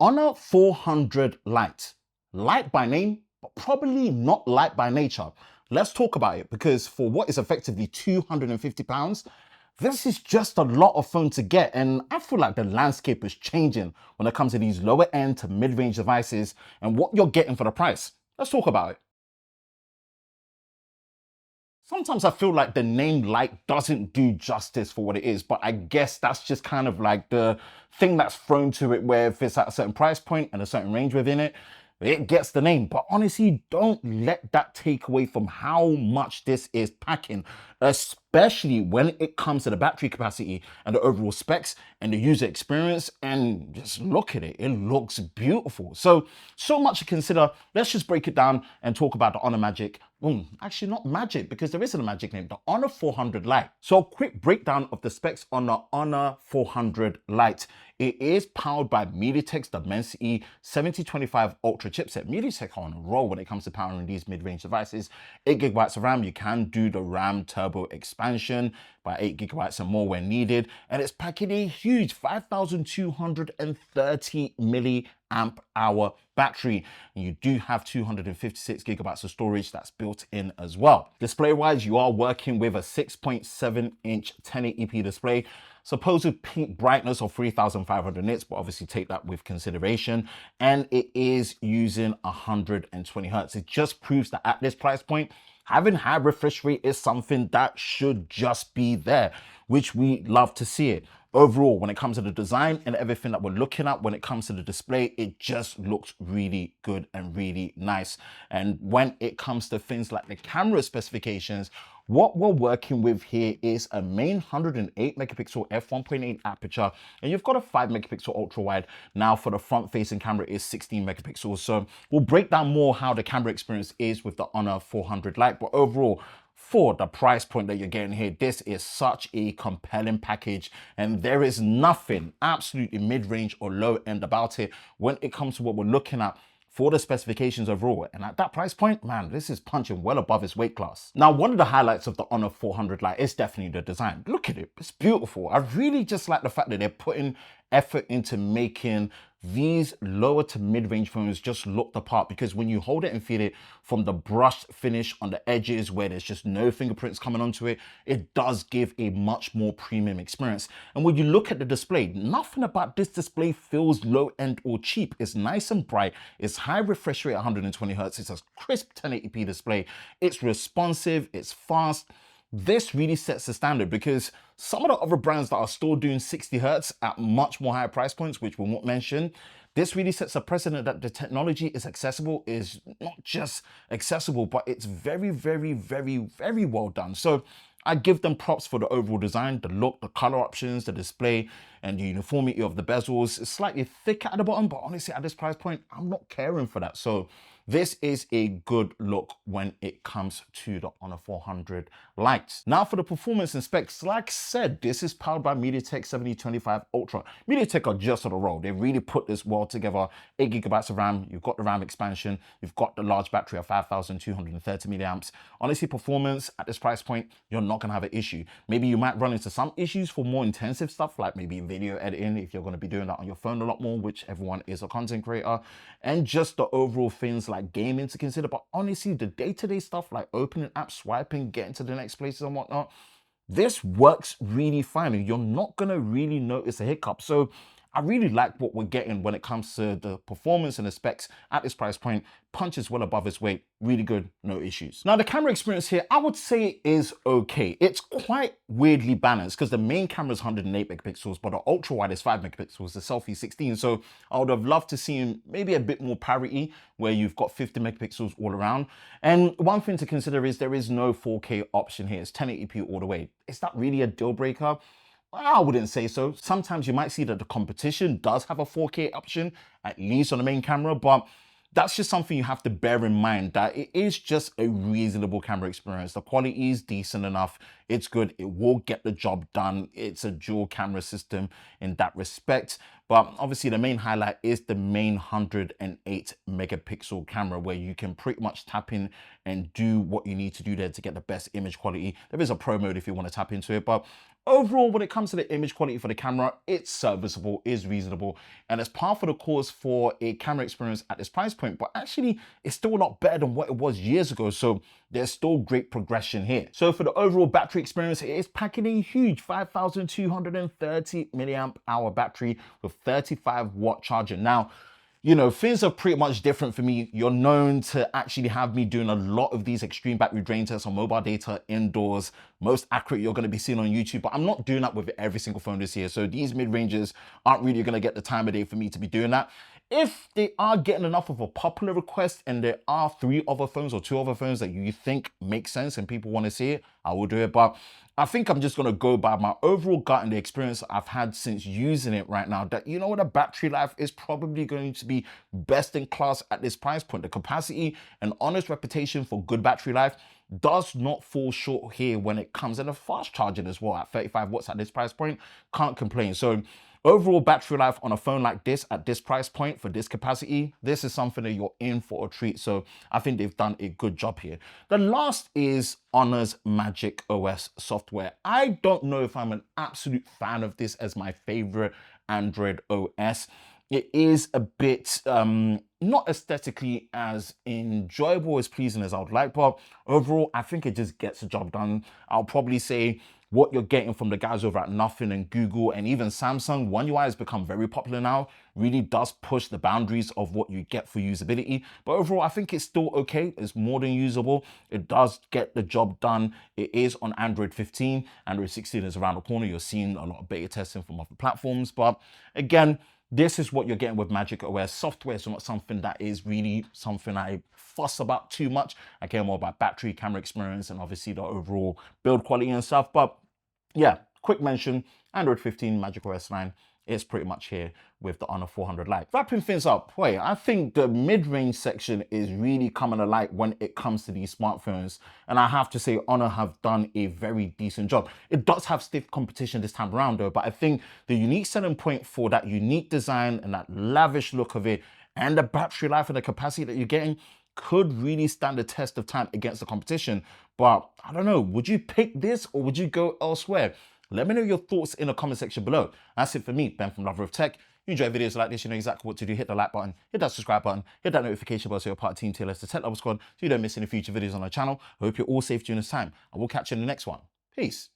Honor 400 Lite. Lite by name, but probably not light by nature. Let's talk about it, because for what is effectively £250, this is just a lot of phone to get, and I feel like the landscape is changing when it comes to these lower end to mid-range devices and what you're getting for the price. Let's talk about it. Sometimes I feel like the name Lite doesn't do justice for what it is, but I guess that's just kind of like the thing that's thrown to it, where if it's at a certain price point and a certain range within it, it gets the name. But honestly, don't let that take away from how much this is packing, especially when it comes to the battery capacity and the overall specs and the user experience. And just look at it, it looks beautiful. So much to consider. Let's just break it down and talk about the Honor Magic. Actually not Magic, because there isn't a Magic name, the Honor 400 Lite. So a quick breakdown of the specs on the Honor 400 Lite. It is powered by MediaTek's Dimensity 7025 Ultra chipset. MediaTek are on a roll when it comes to powering these mid-range devices. 8GB of RAM, you can do the RAM turbo expansion by 8GB and more when needed. And it's packing a huge 5230 milliamp hour battery. And you do have 256GB of storage that's built in as well. Display wise, you are working with a 6.7 inch 1080p display. Supposed peak brightness of 3500 nits, but obviously take that with consideration. And it is using 120 hertz. It just proves that at this price point, having high refresh rate is something that should just be there, which we love to see it. Overall, when it comes to the design and everything that we're looking at, when it comes to the display, it just looks really good and really nice. And when it comes to things like the camera specifications, what we're working with here is a main 108 megapixel f1.8 aperture, and you've got a 5 megapixel ultra wide. Now for the front facing camera is 16 megapixels. So we'll break down more how the camera experience is with the Honor 400 Lite, but overall, for the price point that you're getting here, this is such a compelling package, and there is nothing absolutely mid-range or low end about it when it comes to what we're looking at for the specifications overall. And at that price point, man, this is punching well above its weight class. Now, one of the highlights of the Honor 400 Lite is definitely the design. Look at it, it's beautiful. I really just like the fact that they're putting effort into making these lower to mid-range phones just look the part, because when you hold it and feel it, from the brushed finish on the edges where there's just no fingerprints coming onto it, it does give a much more premium experience. And when you look at the display, nothing about this display feels low end or cheap. It's nice and bright, it's high refresh rate 120 hertz, it's a crisp 1080p display, it's responsive, it's fast. This really sets the standard, because some of the other brands that are still doing 60 hertz at much more higher price points, which we won't mention, this really sets a precedent that the technology is accessible, is not just accessible, but it's very, very, very, very well done. So I give them props for the overall design, the look, the color options, the display, and the uniformity of the bezels. It's slightly thick at the bottom, but honestly, at this price point, I'm not caring for that. So this is a good look when it comes to the Honor 400 Lite. Now for the performance and specs, like I said, this is powered by MediaTek 7025 Ultra. MediaTek are just on a roll. They really put this well together. 8GB of RAM, you've got the RAM expansion, you've got the large battery of 5230 milliamps. Honestly, performance at this price point, you're not gonna have an issue. Maybe you might run into some issues for more intensive stuff, like maybe video editing, if you're gonna be doing that on your phone a lot more, which everyone is a content creator, and just the overall things like gaming to consider. But honestly, the day-to-day stuff like opening apps, swiping, getting to the next places and whatnot, this works really fine, and you're not gonna really notice a hiccup. So I really like what we're getting when it comes to the performance and the specs at this price point. Punches well above its weight, really good, no issues. Now the camera experience here, I would say is okay. It's quite weirdly balanced, because the main camera is 108 megapixels, but the ultra wide is 5 megapixels, the selfie 16. So I would have loved to see maybe a bit more parity, where you've got 50 megapixels all around. And one thing to consider is there is no 4K option here. It's 1080p all the way. Is that really a deal breaker? I wouldn't say so. Sometimes you might see that the competition does have a 4K option, at least on the main camera, but that's just something you have to bear in mind, that it is just a reasonable camera experience. The quality is decent enough. It's good. It will get the job done. It's a dual camera system in that respect. But obviously the main highlight is the main 108 megapixel camera, where you can pretty much tap in and do what you need to do there to get the best image quality. There is a pro mode if you want to tap into it, but overall, when it comes to the image quality for the camera, it's serviceable, is reasonable, and it's par for the course for a camera experience at this price point, but actually it's still a lot better than what it was years ago, so there's still great progression here. So for the overall battery experience, it is packing a huge 5,230 milliamp hour battery with 35-watt charger. Now, you know, things are pretty much different for me. You're known to actually have me doing a lot of these extreme battery drain tests on mobile data indoors. Most accurate you're going to be seeing on YouTube, but I'm not doing that with every single phone this year. So these mid-ranges aren't really going to get the time of day for me to be doing that. If they are getting enough of a popular request and there are 3 other phones or 2 other phones that you think make sense and people want to see it, I will do it. But I think I'm just going to go by my overall gut and the experience I've had since using it right now, that, you know, the battery life is probably going to be best in class at this price point. The capacity and honest reputation for good battery life does not fall short here when it comes, and the fast charging as well at 35 watts at this price point. Can't complain. So overall battery life on a phone like this at this price point for this capacity, this is something that you're in for a treat. So I think they've done a good job here. The last is Honor's Magic OS software. I don't know if I'm an absolute fan of this as my favorite Android OS. It is a bit not aesthetically as enjoyable, as pleasing as I would like, but overall I think it just gets the job done. I'll probably say what you're getting from the guys over at Nothing and Google and even Samsung, One UI has become very popular now, really does push the boundaries of what you get for usability. But overall, I think it's still okay. It's more than usable. It does get the job done. It is on Android 15. Android 16 is around the corner. You're seeing a lot of beta testing from other platforms. But again, this is what you're getting with Magic OS. Software is not something that is really something I fuss about too much. I care more about battery, camera experience, and obviously the overall build quality and stuff. But yeah, quick mention, Android 15, Magic OS 9 is pretty much here with the Honor 400 Lite. Wrapping things up, I think the mid-range section is really coming alight when it comes to these smartphones. And I have to say, Honor have done a very decent job. It does have stiff competition this time around though, but I think the unique selling point for that unique design and that lavish look of it and the battery life and the capacity that you're getting could really stand the test of time against the competition. But I don't know, would you pick this or would you go elsewhere? Let me know your thoughts in the comment section below. That's it for me, Ben from Lover of Tech. You enjoy videos like this, you know exactly what to do. Hit the like button, hit that subscribe button, hit that notification bell so you're part of Team TLS, the Tech Lover Squad, so you don't miss any future videos on our channel. I hope you're all safe during this time, and we'll catch you in the next one. Peace.